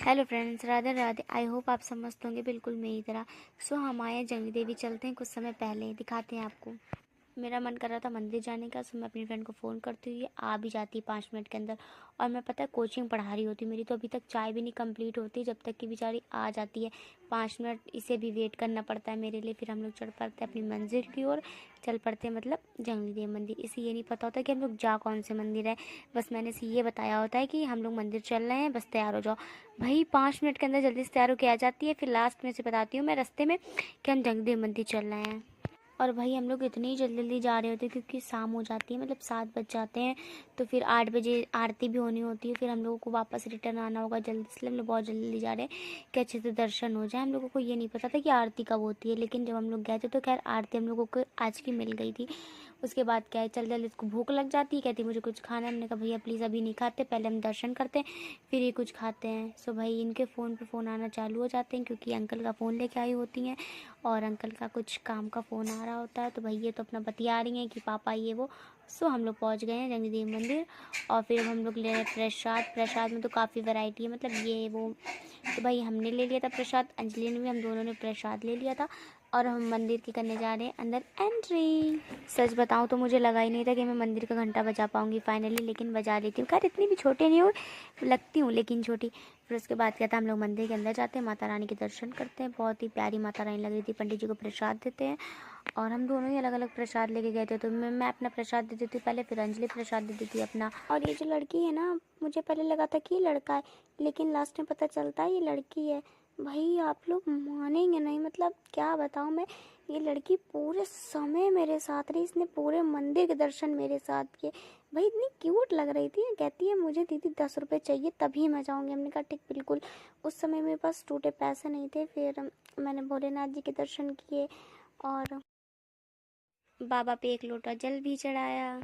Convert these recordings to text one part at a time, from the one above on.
Hello friends, Radhe Radhe. I hope आप सब मस्त होंगे बिल्कुल मेरी तरह। हम आए हैं जंगली देवी, चलते हैं कुछ समय पहले, दिखाते हैं आपको। मेरा मन कर रहा था मंदिर जाने का, मैं अपनी फ्रेंड को फ़ोन करती हुई आ भी जाती 5 मिनट के अंदर। और मैं पता है कोचिंग पढ़ा रही होती, मेरी तो अभी तक चाय भी नहीं कंप्लीट होती जब तक कि बेचारी आ जाती है। 5 मिनट इसे भी वेट करना पड़ता है मेरे लिए। फिर हम लोग चढ़ पड़ते हैं अपनी मंजिल की ओर, चल पड़ते हैं मतलब जंगली देव मंदिर। इसे ये नहीं पता होता कि हम लोग जा कौन से मंदिर है, बस मैंने इसे ये बताया होता है कि हम लोग मंदिर चल रहे हैं, बस तैयार हो जाओ। भाई 5 मिनट के अंदर जल्दी से तैयार होकर आ जाती है। फिर लास्ट में से बताती हूँ मैं रास्ते में कि हम जंगली देव मंदिर चल रहे हैं। और भाई हम लोग इतनी जल्दी जल्दी जा रहे होते हैं क्योंकि शाम हो जाती है, मतलब 7 बज जाते हैं। तो फिर 8 बजे आरती भी होनी होती है, फिर हम लोगों को वापस रिटर्न आना होगा जल्दी, इसलिए हम लोग बहुत जल्दी जल्दी जा रहे हैं कि अच्छे से दर्शन हो जाए। हम लोगों को ये नहीं पता था कि आरती कब होती है, लेकिन जब हम लोग गए थे तो खैर आरती हम लोगों को आज की मिल गई थी। उसके बाद क्या है, चल जल्दी इसको भूख लग जाती है, कहती मुझे कुछ खाना है। हमने कहा भैया प्लीज़ अभी नहीं खाते, पहले हम दर्शन करते हैं फिर ये कुछ खाते हैं। सो भाई इनके फ़ोन पे फ़ोन आना चालू हो जाते हैं क्योंकि अंकल का फ़ोन लेके आई होती हैं और अंकल का कुछ काम का फ़ोन आ रहा होता है। तो भाई ये तो अपना बतिया रही हैं कि पापा ये वो। हम लोग पहुंच गए हैं जंगली देव मंदिर। और फिर हम लोग ले रहे हैं प्रसाद। प्रसाद में तो काफ़ी वैरायटी है, मतलब ये वो। तो भाई हमने ले लिया था प्रसाद, अंजलि ने भी, हम दोनों ने प्रसाद ले लिया था। और हम मंदिर के करने जा रहे हैं अंदर एंट्री। सच बताऊं तो मुझे लगा ही नहीं था कि मैं मंदिर का घंटा बजा पाऊंगी फाइनली, लेकिन बजा लेती हूँ। खैर इतनी भी छोटी नहीं हूँ, लगती हूँ लेकिन छोटी। फिर उसके बाद क्या था, हम लोग मंदिर के अंदर जाते हैं, माता रानी के दर्शन करते हैं। बहुत ही प्यारी माता रानी लग रही थी। पंडित जी को प्रसाद देते हैं और हम दोनों ही अलग अलग प्रसाद लेके गए थे। तो मैं अपना प्रसाद दे देती पहले, फिर अंजलि प्रसाद दे देती अपना। और ये जो लड़की है ना, मुझे पहले लगा था कि ये लड़का है, लेकिन लास्ट में पता चलता है ये लड़की है। भाई आप लोग मानेंगे नहीं, मतलब क्या बताऊँ मैं। ये लड़की पूरे समय मेरे साथ रही, इसने पूरे मंदिर के दर्शन मेरे साथ किए। भाई इतनी क्यूट लग रही थी। कहती है मुझे दीदी 10 रुपये चाहिए तभी मैं जाऊँगी। हमने कहा ठीक बिल्कुल। उस समय मेरे पास टूटे पैसे नहीं थे। फिर मैंने भोलेनाथ जी के दर्शन किए और बाबा पे एक लोटा जल भी चढ़ाया।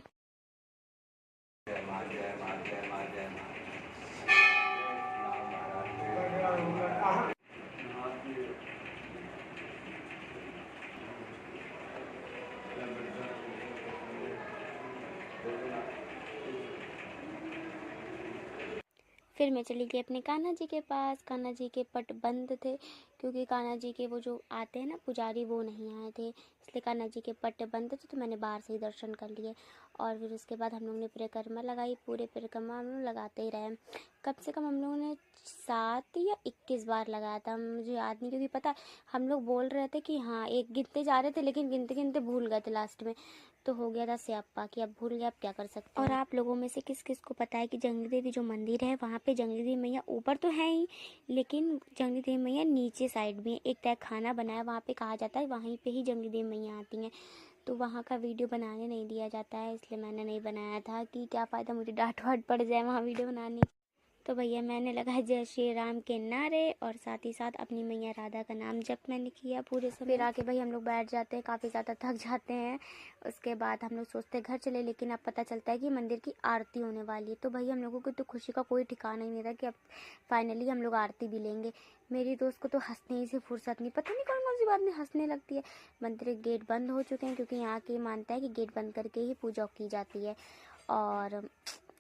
फिर मैं चली गई अपने कान्हा जी के पास। कान्हा जी के पट बंद थे क्योंकि कान्हा जी के वो जो आते हैं ना पुजारी, वो नहीं आए थे, इसलिए कान्हा जी के पट बंद थे। तो मैंने बाहर से ही दर्शन कर लिए। और फिर उसके बाद हम लोग ने परिक्रमा लगाई। पूरे परिक्रमा हम लोग लगाते ही रहे। कम से कम हम लोगों ने 7 या 21 बार लगाया था, मुझे याद नहीं, क्योंकि पता हम लोग बोल रहे थे कि हाँ एक गिनते जा रहे थे, लेकिन गिनते गिनते भूल गए थे लास्ट में। तो हो गया था स्यापा कि अब भूल गया, अब क्या कर सकते हैं। और आप लोगों में से किस किस को पता है कि जंगली देवी जो मंदिर है वहाँ पे जंगली देवी मैया ऊपर तो है ही, लेकिन जंगली देवी मैया नीचे साइड में एक तय खाना बनाया, वहाँ पे कहा जाता है वहीं पे ही जंगली देवी मैया आती हैं। तो वहाँ का वीडियो बनाने नहीं दिया जाता है, इसलिए मैंने नहीं बनाया था कि क्या फ़ायदा मुझे डांट वाट पड़ जाए वहाँ वीडियो बनाने। तो भैया मैंने लगाया जय श्री राम के नारे और साथ ही साथ अपनी मैया राधा का नाम जप मैंने किया पूरे समय। फिर आके भाई हम लोग बैठ जाते हैं, काफ़ी ज़्यादा थक जाते हैं। उसके बाद हम लोग सोचते हैं घर चले, लेकिन अब पता चलता है कि मंदिर की आरती होने वाली है। तो भाई हम लोगों की तो खुशी का कोई ठिकाना ही नहीं था कि अब फाइनली हम लोग आरती भी लेंगे। मेरी दोस्त को तो हंसने ही से फुर्सत नहीं, पता नहीं कौन कौन सी बात में हंसने लगती है। मंदिर के गेट बंद हो चुके हैं क्योंकि यहाँ की मानता है कि गेट बंद करके ही पूजा की जाती है। और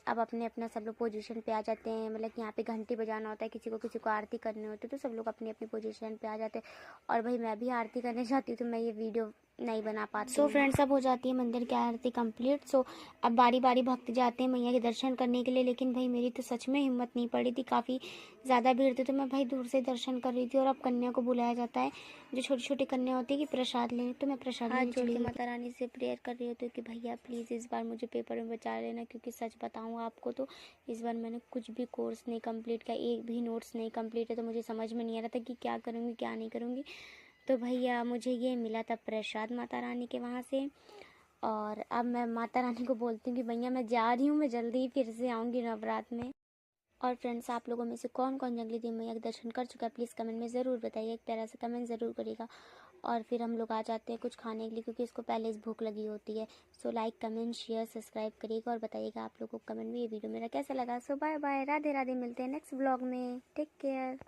अब अपने अपना सब लोग पोजीशन पे आ जाते हैं, मतलब कि यहाँ पे घंटी बजाना होता है, किसी को आरती करनी होती है, तो सब लोग अपनी अपनी पोजीशन पे आ जाते हैं। और भाई मैं भी आरती करने जाती हूँ तो मैं ये वीडियो नहीं बना पाती। फ्रेंड्स अब हो जाती है मंदिर की आरती कंप्लीट। अब बारी बारी भक्त जाते हैं मैया के दर्शन करने के लिए, लेकिन भाई मेरी तो सच में हिम्मत नहीं पड़ी थी, काफ़ी ज़्यादा भीड़ थी। तो मैं भाई दूर से दर्शन कर रही थी। और अब कन्या को बुलाया जाता है, जो छोटी छोटी कन्या होती है कि प्रसाद लेने, तो मैं प्रसाद हाथ जोड़ के माता रानी से प्रेयर कर रही होती हूँ कि भैया प्लीज़ इस बार मुझे पेपर में बचा लेना, क्योंकि सच बताऊँ आपको तो इस बार मैंने कुछ भी कोर्स नहीं कंप्लीट किया, एक भी नोट्स नहीं कंप्लीट है। तो मुझे समझ में नहीं आ रहा था कि क्या करूँगी क्या नहीं करूँगी। तो भैया मुझे ये मिला था प्रसाद माता रानी के वहाँ से। और अब मैं माता रानी को बोलती हूँ कि भैया मैं जा रही हूँ, मैं जल्दी ही फिर से आऊँगी नवरात्र में। और फ्रेंड्स आप लोगों में से कौन कौन जंगली देवी मैया के दर्शन कर चुका है प्लीज़ कमेंट में ज़रूर बताइए, एक तरह से कमेंट ज़रूर करिएगा। और फिर हम लोग आ जाते हैं कुछ खाने के लिए, क्योंकि इसको पहले से भूख लगी होती है। लाइक कमेंट शेयर सब्सक्राइब करिएगा और बताइएगा आप लोगों को कमेंट में ये वीडियो मेरा कैसा लगा। बाय बाय, राधे राधे, मिलते हैं नेक्स्ट ब्लॉग में, टेक केयर।